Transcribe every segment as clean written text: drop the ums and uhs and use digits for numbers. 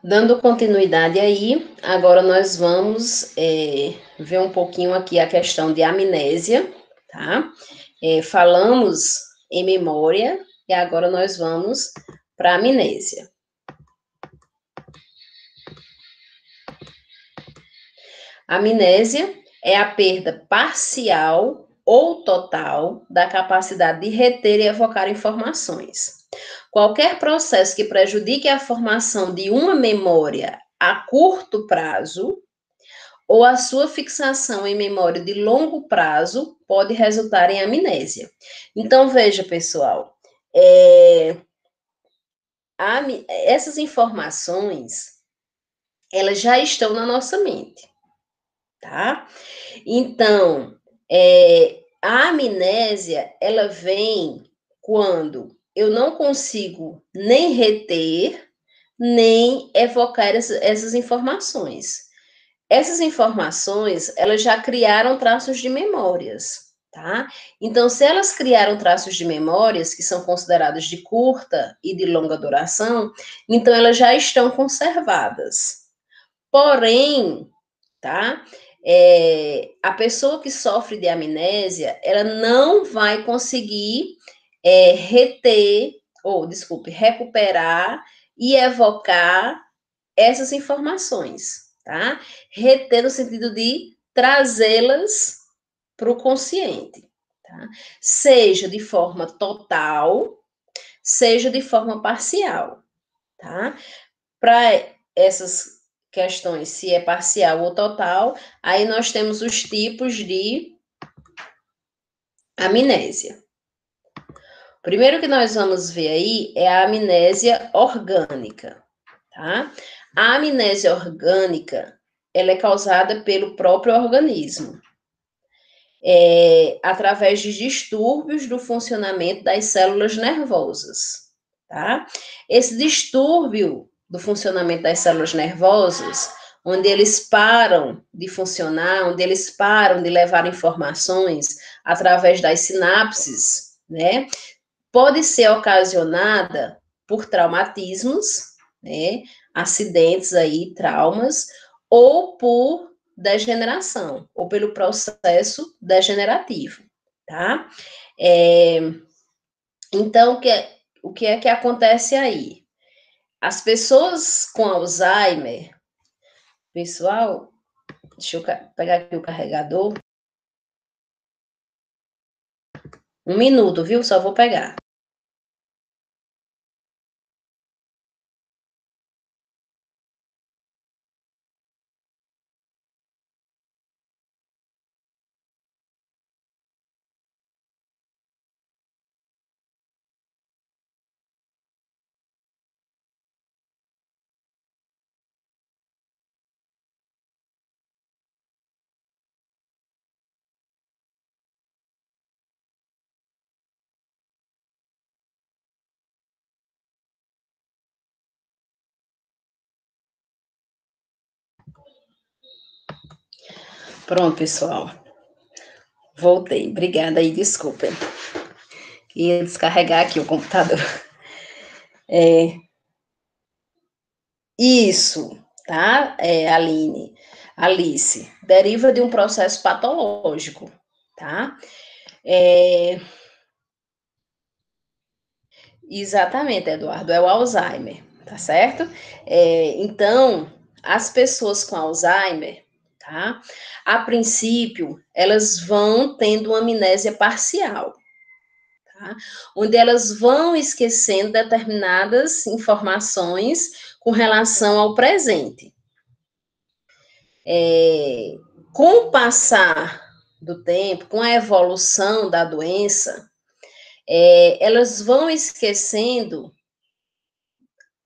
Dando continuidade aí, agora nós vamos ver um pouquinho aqui a questão de amnésia, tá? Falamos em memória e agora nós vamos para a amnésia. A amnésia é a perda parcial ou total da capacidade de reter e evocar informações. Qualquer processo que prejudique a formação de uma memória a curto prazo ou a sua fixação em memória de longo prazo pode resultar em amnésia. Então, veja, pessoal, essas informações, elas já estão na nossa mente, tá? Então, a amnésia, ela vem quando eu não consigo nem reter, nem evocar essas informações. Essas informações, elas já criaram traços de memórias, tá? Então, se elas criaram traços de memórias, que são considerados de curta e de longa duração, então elas já estão conservadas. Porém, tá? A pessoa que sofre de amnésia, ela não vai conseguir recuperar e evocar essas informações, tá? Reter no sentido de trazê-las para o consciente, tá? Seja de forma total, seja de forma parcial, tá? Para essas questões, se é parcial ou total, aí nós temos os tipos de amnésia. O primeiro que nós vamos ver aí é a amnésia orgânica, tá? A amnésia orgânica, ela é causada pelo próprio organismo, através de distúrbios do funcionamento das células nervosas, tá? Esse distúrbio do funcionamento das células nervosas, onde eles param de funcionar, onde eles param de levar informações através das sinapses, né? Pode ser ocasionada por traumatismos, né? Acidentes aí, traumas, ou por degeneração, ou pelo processo degenerativo, tá? Então, o que é que acontece aí? As pessoas com Alzheimer, pessoal, deixa eu pegar aqui o carregador. 1 minuto, viu? Só vou pegar. Pronto, pessoal. Voltei. Obrigada aí, desculpem. Ia descarregar aqui o computador. Isso, tá, Aline? Alice, deriva de um processo patológico, tá? Exatamente, Eduardo, é o Alzheimer, tá certo? Então, as pessoas com Alzheimer, tá? A princípio, elas vão tendo uma amnésia parcial, tá? Onde elas vão esquecendo determinadas informações com relação ao presente. Com o passar do tempo, com a evolução da doença, elas vão esquecendo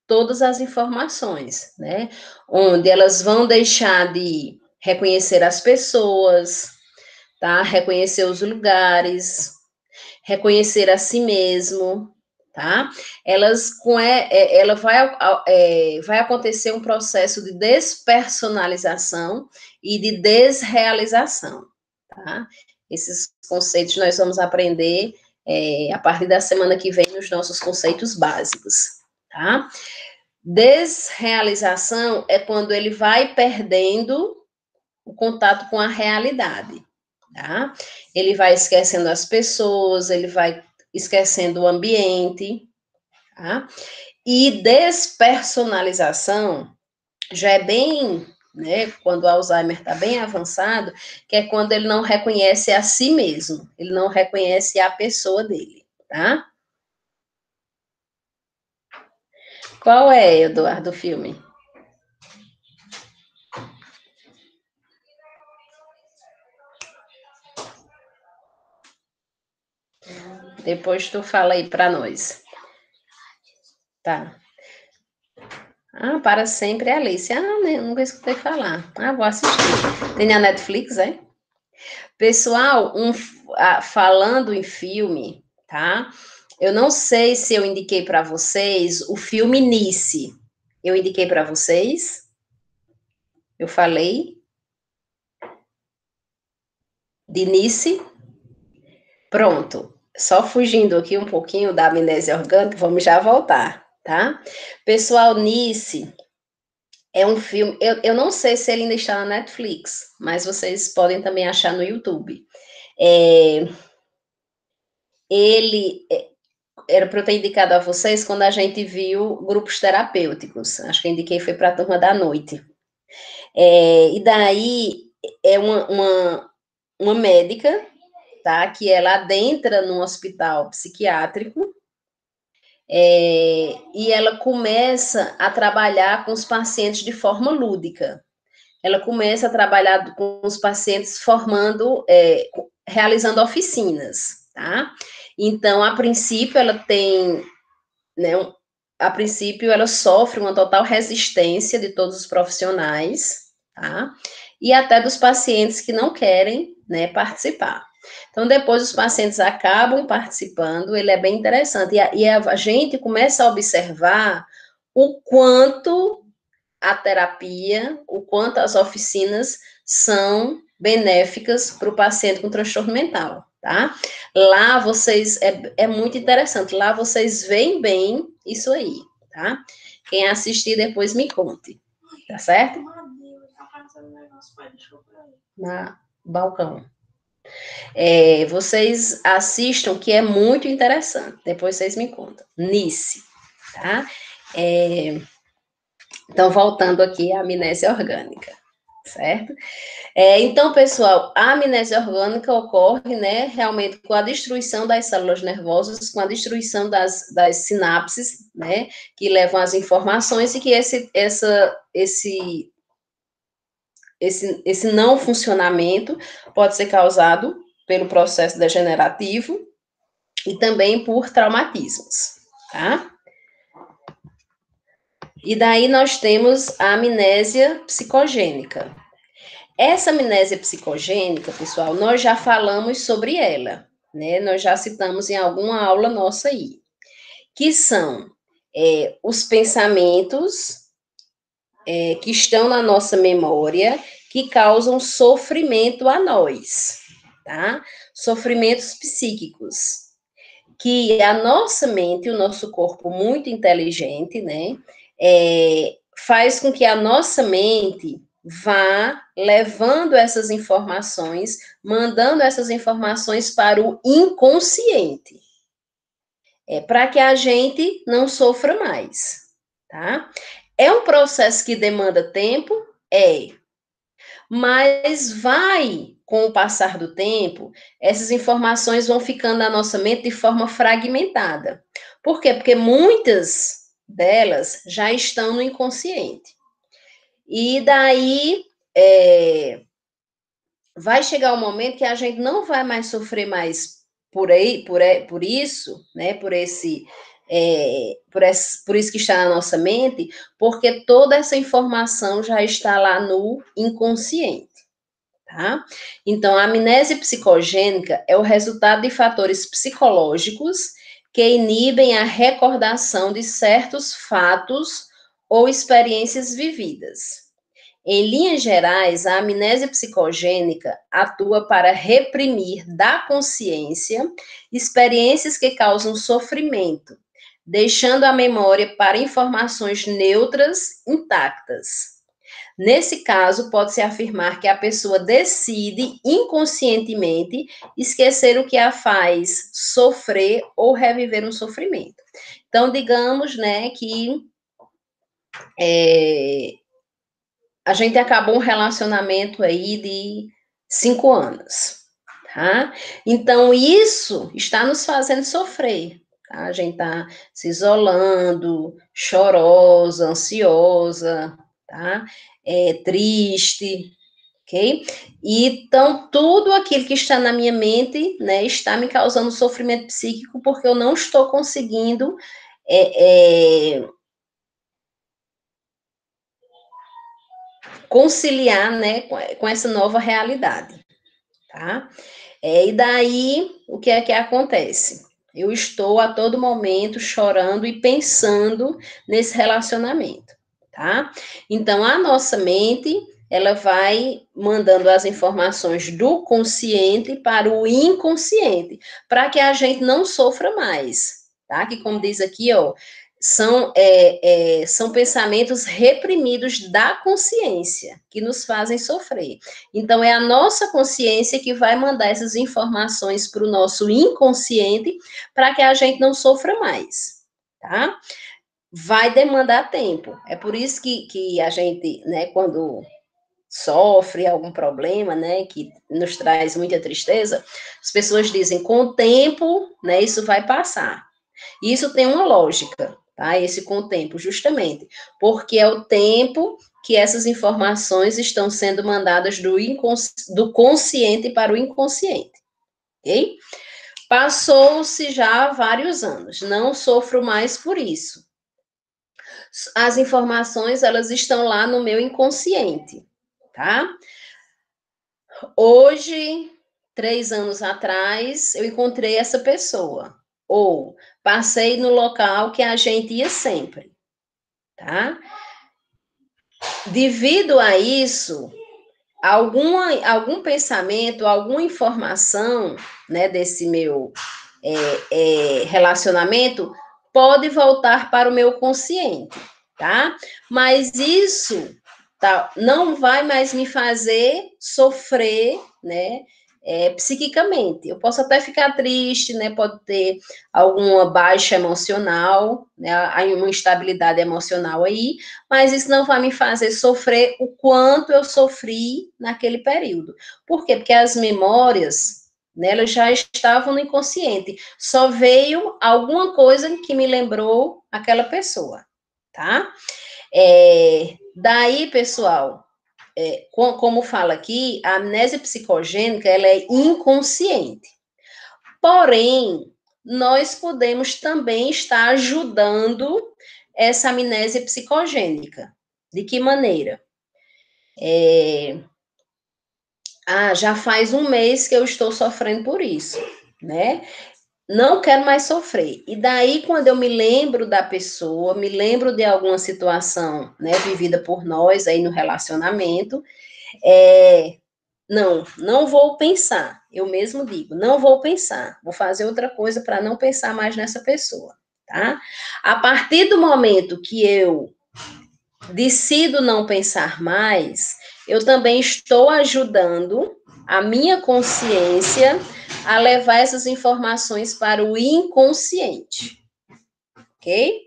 todas as informações, né? Onde elas vão deixar de reconhecer as pessoas, tá? Reconhecer os lugares, reconhecer a si mesmo, tá? Ela vai acontecer um processo de despersonalização e de desrealização, tá? Esses conceitos nós vamos aprender a partir da semana que vem, nos nossos conceitos básicos, tá? Desrealização é quando ele vai perdendo o contato com a realidade, tá? Ele vai esquecendo as pessoas, ele vai esquecendo o ambiente, tá? E despersonalização já é bem, né, quando o Alzheimer está bem avançado, que é quando ele não reconhece a si mesmo, ele não reconhece a pessoa dele, tá? Qual é, Eduardo, o filme? Depois tu fala aí para nós. Tá. Ah, para sempre é Alice. Ah, né, nunca escutei falar. Ah, vou assistir. Tem na Netflix, é? Pessoal, falando em filme, tá? Eu não sei se eu indiquei para vocês o filme Nice. Eu indiquei para vocês? Eu falei de Nice? Pronto. Só fugindo aqui um pouquinho da amnésia orgânica, vamos já voltar, tá? Pessoal, Nice é um filme. Eu não sei se ele ainda está na Netflix, mas vocês podem também achar no YouTube. Ele era para eu ter indicado a vocês quando a gente viu grupos terapêuticos. Acho que eu indiquei foi para a turma da noite. E daí é uma médica, tá? Que ela adentra num hospital psiquiátrico e ela começa a trabalhar com os pacientes de forma lúdica. Ela começa a trabalhar com os pacientes realizando oficinas, tá? Então, a princípio, ela tem, né, a princípio, ela sofre uma total resistência de todos os profissionais, tá? E até dos pacientes que não querem, né, participar. Então, depois os pacientes acabam participando, ele é bem interessante. E a gente começa a observar o quanto a terapia, o quanto as oficinas são benéficas para o paciente com transtorno mental, tá? Lá vocês, é muito interessante, lá vocês veem bem isso aí, tá? Quem assistir depois me conte, tá certo? Na balcão. Vocês assistam, que é muito interessante, depois vocês me contam. Nice, tá? Então, voltando aqui à amnésia orgânica, certo? Então, pessoal, a amnésia orgânica ocorre, né, realmente com a destruição das células nervosas, com a destruição das sinapses, né, que levam as informações e que esse não funcionamento pode ser causado pelo processo degenerativo e também por traumatismos, tá? E daí nós temos a amnésia psicogênica. Essa amnésia psicogênica, pessoal, nós já falamos sobre ela, né? Nós já citamos em alguma aula nossa aí, que são os pensamentos que estão na nossa memória que causam sofrimento a nós, tá? Sofrimentos psíquicos, que a nossa mente, o nosso corpo muito inteligente, né, faz com que a nossa mente vá levando essas informações, mandando essas informações para o inconsciente, para que a gente não sofra mais, tá? É um processo que demanda tempo? Mas vai, com o passar do tempo, essas informações vão ficando na nossa mente de forma fragmentada. Por quê? Porque muitas delas já estão no inconsciente. E daí vai chegar um momento que a gente não vai mais sofrer mais por isso, né? Por isso que está na nossa mente, porque toda essa informação já está lá no inconsciente. Tá? Então, a amnésia psicogênica é o resultado de fatores psicológicos que inibem a recordação de certos fatos ou experiências vividas. Em linhas gerais, a amnésia psicogênica atua para reprimir da consciência experiências que causam sofrimento, deixando a memória para informações neutras intactas. Nesse caso, pode-se afirmar que a pessoa decide inconscientemente esquecer o que a faz sofrer ou reviver um sofrimento. Então, digamos, né, que a gente acabou um relacionamento aí de 5 anos, tá? Então, isso está nos fazendo sofrer, tá? A gente tá se isolando, chorosa, ansiosa, tá? Triste, ok? Então, tudo aquilo que está na minha mente, né, está me causando sofrimento psíquico porque eu não estou conseguindo conciliar, né, com essa nova realidade, tá? E daí, o que é que acontece? Eu estou a todo momento chorando e pensando nesse relacionamento, tá? Então, a nossa mente, ela vai mandando as informações do consciente para o inconsciente, para que a gente não sofra mais, tá? Que como diz aqui, ó, são pensamentos reprimidos da consciência que nos fazem sofrer. Então, é a nossa consciência que vai mandar essas informações para o nosso inconsciente para que a gente não sofra mais, tá? Vai demandar tempo. É por isso que a gente, né, quando sofre algum problema, né, que nos traz muita tristeza, as pessoas dizem, com o tempo, né, isso vai passar. Isso tem uma lógica, tá? Esse com o tempo, justamente, porque é o tempo que essas informações estão sendo mandadas do consciente para o inconsciente, ok? Passou-se já vários anos, não sofro mais por isso. As informações, elas estão lá no meu inconsciente, tá? Hoje, 3 anos atrás, eu encontrei essa pessoa. Ou passei no local que a gente ia sempre, tá? Devido a isso, algum pensamento, alguma informação, né, desse meu relacionamento pode voltar para o meu consciente, tá? Mas isso tá, não vai mais me fazer sofrer, né? Psiquicamente. Eu posso até ficar triste, né? Pode ter alguma baixa emocional, né? Uma instabilidade emocional aí, mas isso não vai me fazer sofrer o quanto eu sofri naquele período. Por quê? Porque as memórias, né, elas já estavam no inconsciente. Só veio alguma coisa que me lembrou aquela pessoa, tá? Daí, pessoal, como fala aqui, a amnésia psicogênica, ela é inconsciente. Porém, nós podemos também estar ajudando essa amnésia psicogênica. De que maneira? Já faz um mês que eu estou sofrendo por isso, né? Não quero mais sofrer. E daí, quando eu me lembro da pessoa, me lembro de alguma situação, né, vivida por nós aí no relacionamento, não vou pensar. Eu mesmo digo, não vou pensar. Vou fazer outra coisa para não pensar mais nessa pessoa, tá? A partir do momento que eu decido não pensar mais, eu também estou ajudando a minha consciência a levar essas informações para o inconsciente, ok?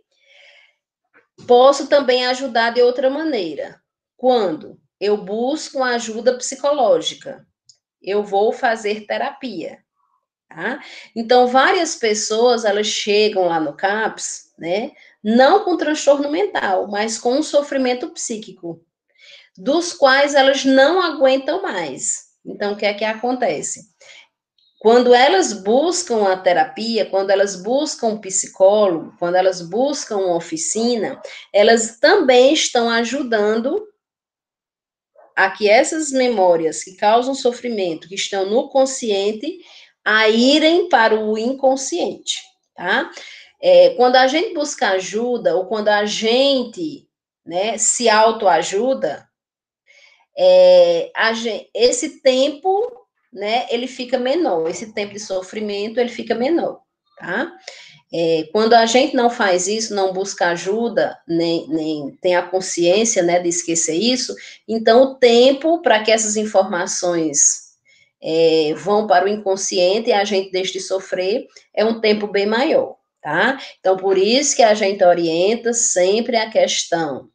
Posso também ajudar de outra maneira. Quando eu busco ajuda psicológica, eu vou fazer terapia, tá? Então, várias pessoas, elas chegam lá no CAPS, né? Não com transtorno mental, mas com um sofrimento psíquico, dos quais elas não aguentam mais. Então, o que é que acontece? Quando elas buscam a terapia, quando elas buscam um psicólogo, quando elas buscam uma oficina, elas também estão ajudando a que essas memórias que causam sofrimento, que estão no consciente, a irem para o inconsciente, tá? Quando a gente busca ajuda, ou quando a gente, né, se autoajuda, esse tempo, né, ele fica menor, esse tempo de sofrimento, ele fica menor, tá? Quando a gente não faz isso, não busca ajuda, nem tem a consciência, né, de esquecer isso, então o tempo para que essas informações vão para o inconsciente e a gente deixe de sofrer é um tempo bem maior, tá? Então, por isso que a gente orienta sempre a questão.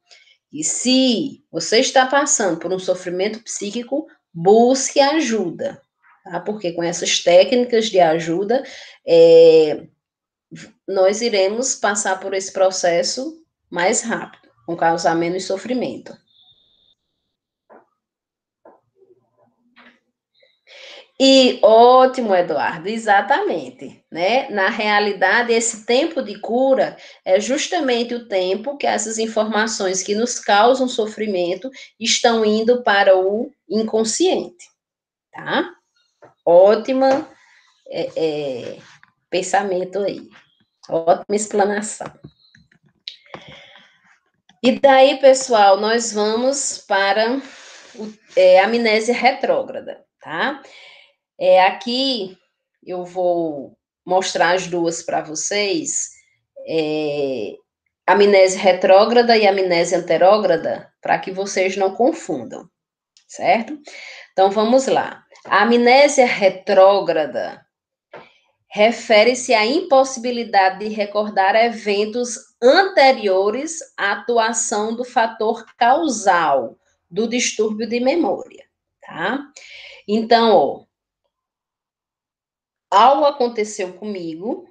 E se você está passando por um sofrimento psíquico, busque ajuda, tá? Porque com essas técnicas de ajuda, nós iremos passar por esse processo mais rápido, com causar menos sofrimento. E ótimo, Eduardo, exatamente, né? Na realidade, esse tempo de cura é justamente o tempo que essas informações que nos causam sofrimento estão indo para o inconsciente, tá? Ótima pensamento aí, ótima explanação. E daí, pessoal, nós vamos para a amnésia retrógrada, tá? Aqui eu vou mostrar as duas para vocês, amnésia retrógrada e amnésia anterógrada, para que vocês não confundam, certo? Então vamos lá. A amnésia retrógrada refere-se à impossibilidade de recordar eventos anteriores à atuação do fator causal do distúrbio de memória, tá? Então, ó, algo aconteceu comigo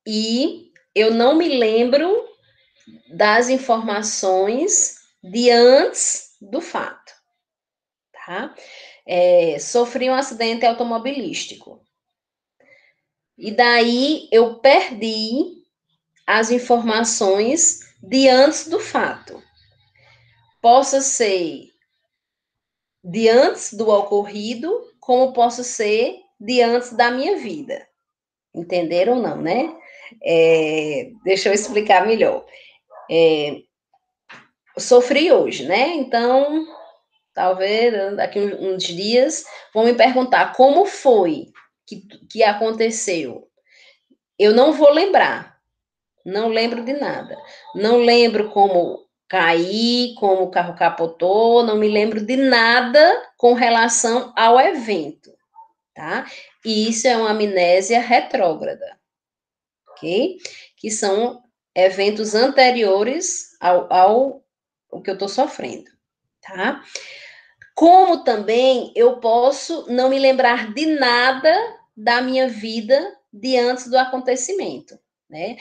e eu não me lembro das informações de antes do fato, tá? Sofri um acidente automobilístico. E daí eu perdi as informações de antes do fato. Possa ser de antes do ocorrido, como possa ser de antes da minha vida. Entenderam ou não, né? Deixa eu explicar melhor. Eu sofri hoje, né? Então, talvez daqui uns dias vão me perguntar como foi que aconteceu. Eu não vou lembrar, não lembro de nada. Não lembro como caí, como o carro capotou, não me lembro de nada com relação ao evento, tá? E isso é uma amnésia retrógrada, ok? Que são eventos anteriores ao que eu estou sofrendo, tá? Como também eu posso não me lembrar de nada da minha vida de antes do acontecimento, né?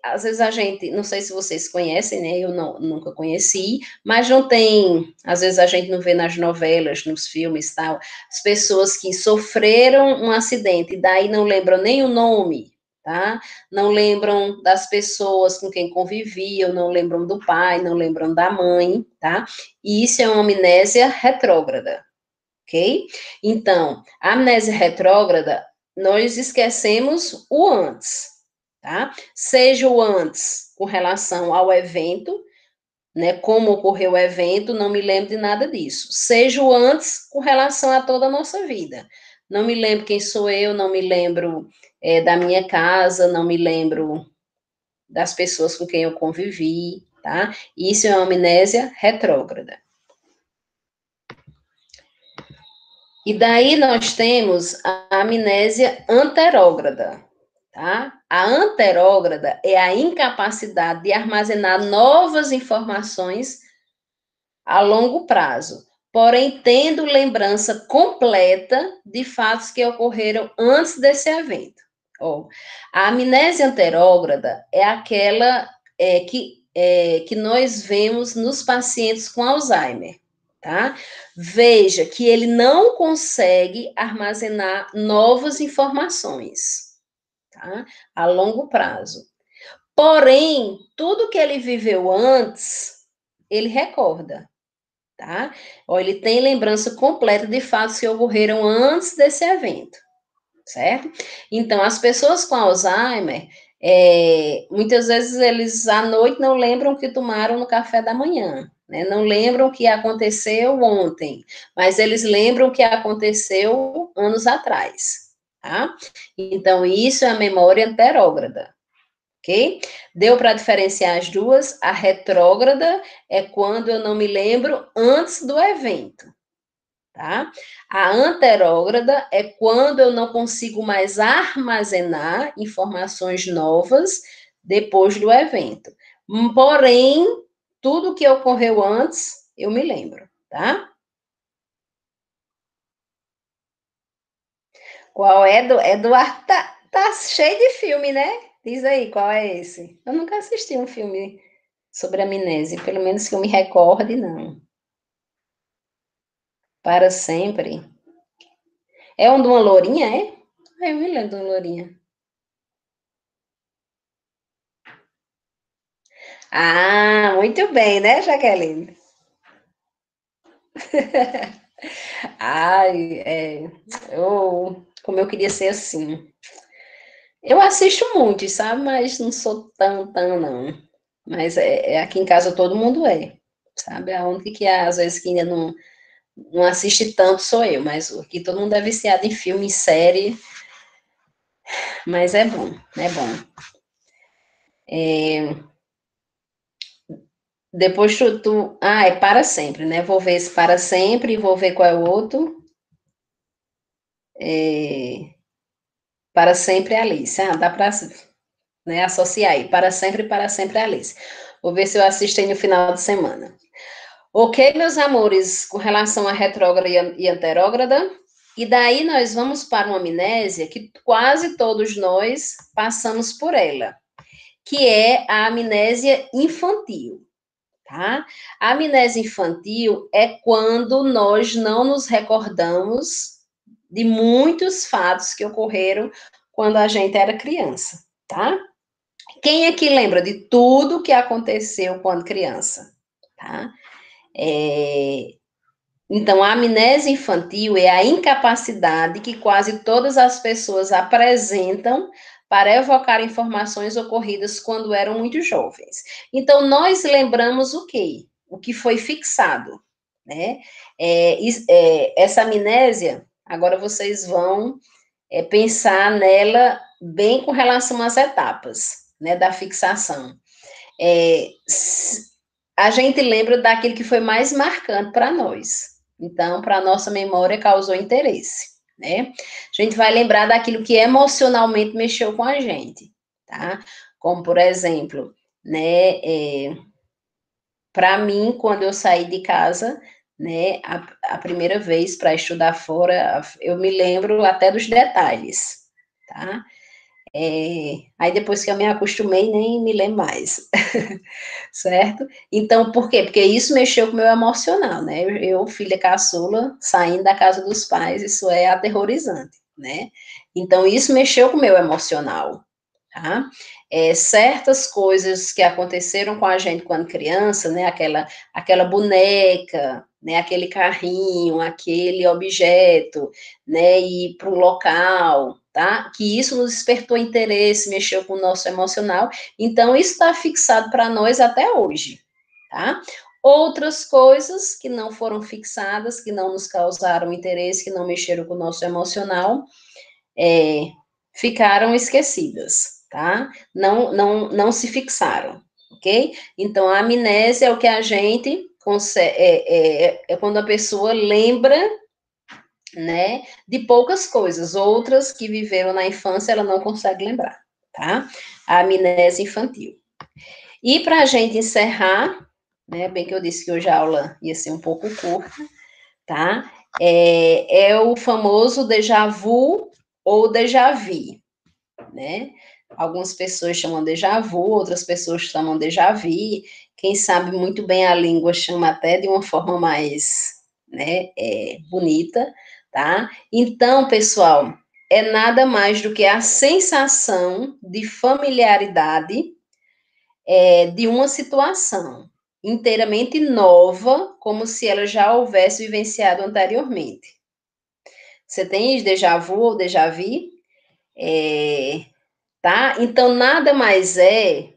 Às vezes a gente, não sei se vocês conhecem, né? Eu nunca conheci, mas não tem, às vezes a gente não vê nas novelas, nos filmes tal, as pessoas que sofreram um acidente e daí não lembram nem o nome, tá? Não lembram das pessoas com quem conviviam, não lembram do pai, não lembram da mãe, tá? E isso é uma amnésia retrógrada, ok? Então, a amnésia retrógrada, nós esquecemos o antes, tá? Seja o antes com relação ao evento, né? Como ocorreu o evento, não me lembro de nada disso. Seja o antes com relação a toda a nossa vida. Não me lembro quem sou eu, não me lembro da minha casa, não me lembro das pessoas com quem eu convivi, tá? Isso é uma amnésia retrógrada. E daí nós temos a amnésia anterógrada, tá? A anterógrada é a incapacidade de armazenar novas informações a longo prazo, porém tendo lembrança completa de fatos que ocorreram antes desse evento. A amnésia anterógrada é aquela que nós vemos nos pacientes com Alzheimer, tá? Veja que ele não consegue armazenar novas informações, tá? A longo prazo. Porém, tudo que ele viveu antes, ele recorda, tá? Ele tem lembrança completa de fatos que ocorreram antes desse evento, certo? Então, as pessoas com Alzheimer, Muitas vezes eles à noite não lembram o que tomaram no café da manhã, né? Não lembram o que aconteceu ontem, mas eles lembram o que aconteceu anos atrás, tá? Então, isso é a memória anterógrada, ok? Deu para diferenciar as duas? A retrógrada é quando eu não me lembro antes do evento, tá? A anterógrada é quando eu não consigo mais armazenar informações novas depois do evento. Porém, tudo que ocorreu antes, eu me lembro, tá? Qual é, Eduardo? Tá cheio de filme, né? Diz aí, qual é esse? Eu nunca assisti um filme sobre amnésia, pelo menos que eu me recorde, não. Para sempre. É um de uma lourinha, é? Eu me lembro de uma lourinha. Ah, muito bem, né, Jaqueline? Ai, como eu queria ser assim. Eu assisto muito, sabe? Mas não sou tão, não. Mas aqui em casa todo mundo é, sabe? A única que às vezes que ainda não assiste tanto sou eu, mas aqui todo mundo é viciado em filme, em série, mas é bom, é bom. Depois é para sempre, né? Vou ver esse para sempre e vou ver qual é o outro. É, para sempre Alice. Ah, dá para, né, associar aí. Para sempre Alice. Vou ver se eu assisto aí no final de semana. Ok, meus amores, com relação à retrógrada e anterógrada. E daí nós vamos para uma amnésia que quase todos nós passamos por ela, que é a amnésia infantil. Tá? A amnésia infantil é quando nós não nos recordamos de muitos fatos que ocorreram quando a gente era criança, tá? Quem aqui lembra de tudo que aconteceu quando criança, tá? É, Então, a amnésia infantil é a incapacidade que quase todas as pessoas apresentam para evocar informações ocorridas quando eram muito jovens. Então, nós lembramos o quê? O que foi fixado, né? Essa amnésia, agora vocês vão pensar nela bem com relação às etapas, né, da fixação. É, a gente lembra daquilo que foi mais marcante para nós. Então, para a nossa memória, causou interesse, né? A gente vai lembrar daquilo que emocionalmente mexeu com a gente, tá? Como, por exemplo, né, para mim, quando eu saí de casa, né, a primeira vez para estudar fora, eu me lembro até dos detalhes, tá? Aí depois que eu me acostumei, nem me lembro mais. Certo? Então, por quê? Porque isso mexeu com o meu emocional, né? Eu, filha caçula, saindo da casa dos pais, isso é aterrorizante, né? Então, isso mexeu com o meu emocional, tá? Certas coisas que aconteceram com a gente quando criança, né? Aquela boneca, né? Aquele carrinho, aquele objeto, né? Ir para um local, tá? Que isso nos despertou interesse, mexeu com o nosso emocional. Então, isso está fixado para nós até hoje, tá? Outras coisas que não foram fixadas, que não nos causaram interesse, que não mexeram com o nosso emocional, é, ficaram esquecidas, tá? Não se fixaram, ok? Então, a amnésia é o que a gente consegue, é quando a pessoa lembra, né, de poucas coisas, outras que viveram na infância ela não consegue lembrar, tá? A amnésia infantil. E para a gente encerrar, né, bem que eu disse que hoje a aula ia ser um pouco curta, tá? É o famoso déjà vu ou déjà vu, né? Algumas pessoas chamam déjà vu, outras pessoas chamam déjà vu. Quem sabe muito bem a língua chama até de uma forma mais, né, bonita, tá? Então, pessoal, é nada mais do que a sensação de familiaridade de uma situação inteiramente nova, como se ela já houvesse vivenciado anteriormente. Você tem déjà vu ou déjà vu? É, tá? Então, nada mais é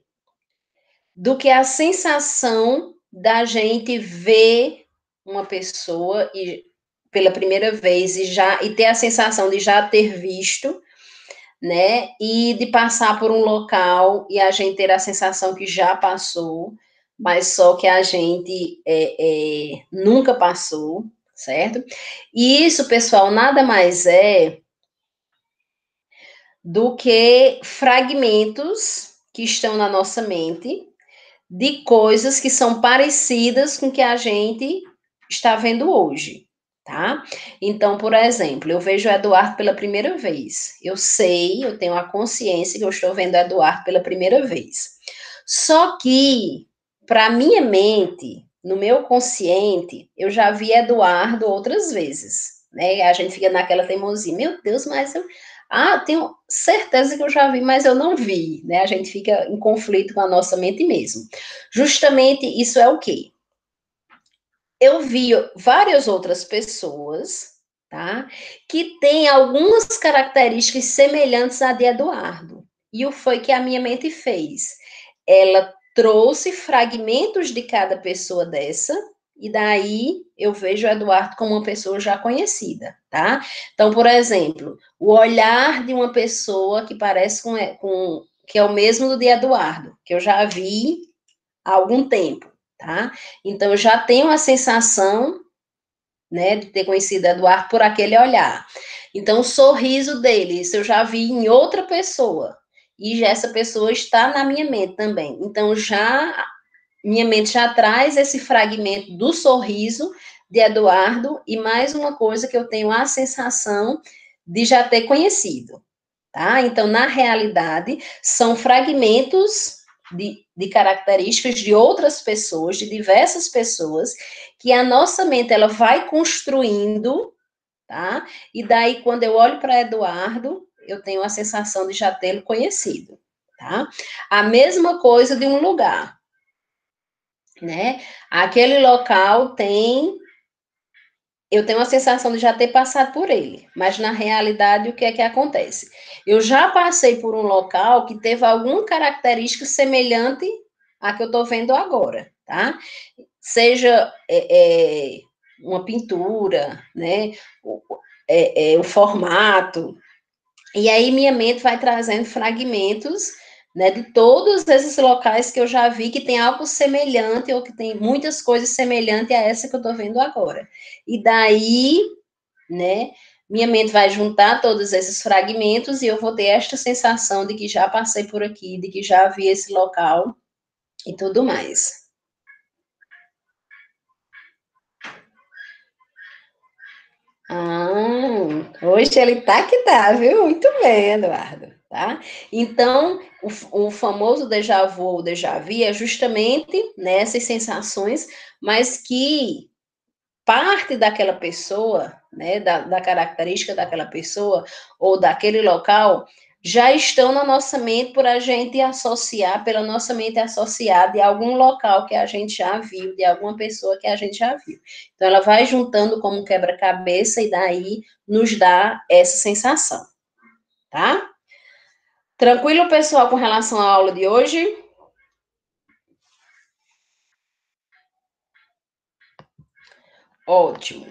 do que a sensação da gente ver uma pessoa e pela primeira vez e ter a sensação de já ter visto, né? E de passar por um local e a gente ter a sensação que já passou, mas só que a gente nunca passou, certo? E isso, pessoal, nada mais é do que fragmentos que estão na nossa mente de coisas que são parecidas com o que a gente está vendo hoje, tá? Então, por exemplo, eu vejo o Eduardo pela primeira vez. Eu sei, eu tenho a consciência que eu estou vendo o Eduardo pela primeira vez. Só que, para minha mente, no meu consciente, eu já vi Eduardo outras vezes, né? A gente fica naquela teimosia, meu Deus, mas eu tenho certeza que eu já vi, mas eu não vi, né? A gente fica em conflito com a nossa mente mesmo. Justamente isso é o quê? Eu vi várias outras pessoas, tá? Que têm algumas características semelhantes à de Eduardo. E o foi que a minha mente fez? Ela trouxe fragmentos de cada pessoa dessa, e daí eu vejo o Eduardo como uma pessoa já conhecida, tá? Então, por exemplo, o olhar de uma pessoa que parece que é o mesmo do de Eduardo, que eu já vi há algum tempo, tá? Então, eu já tenho a sensação, né, de ter conhecido Eduardo por aquele olhar. Então, o sorriso dele, isso eu já vi em outra pessoa, e essa pessoa está na minha mente também. Então, minha mente já traz esse fragmento do sorriso de Eduardo, e mais uma coisa que eu tenho a sensação de já ter conhecido, tá? Então, na realidade, são fragmentos de características de outras pessoas, de diversas pessoas, que a nossa mente ela vai construindo, tá? E daí, quando eu olho para Eduardo, eu tenho a sensação de já tê-lo conhecido, tá? A mesma coisa de um lugar, né? Aquele local eu tenho a sensação de já ter passado por ele, mas na realidade o que é que acontece? Eu já passei por um local que teve alguma característica semelhante à que eu estou vendo agora, tá? Seja uma pintura, né? O formato, e aí minha mente vai trazendo fragmentos, né, de todos esses locais que eu já vi que tem algo semelhante ou que tem muitas coisas semelhantes a essa que eu estou vendo agora. E daí, né, minha mente vai juntar todos esses fragmentos e eu vou ter esta sensação de que já passei por aqui, de que já vi esse local e tudo mais. Hoje ele tá que tá, viu? Muito bem, Eduardo, tá? Então, o famoso déjà vu ou déjà vu é justamente nessas sensações, mas que parte daquela pessoa, né, da característica daquela pessoa ou daquele local, já estão na nossa mente por a gente associar, pela nossa mente associar de algum local que a gente já viu, de alguma pessoa que a gente já viu. Então, ela vai juntando como um quebra-cabeça e daí nos dá essa sensação, tá? Tranquilo, pessoal, com relação à aula de hoje? Ótimo.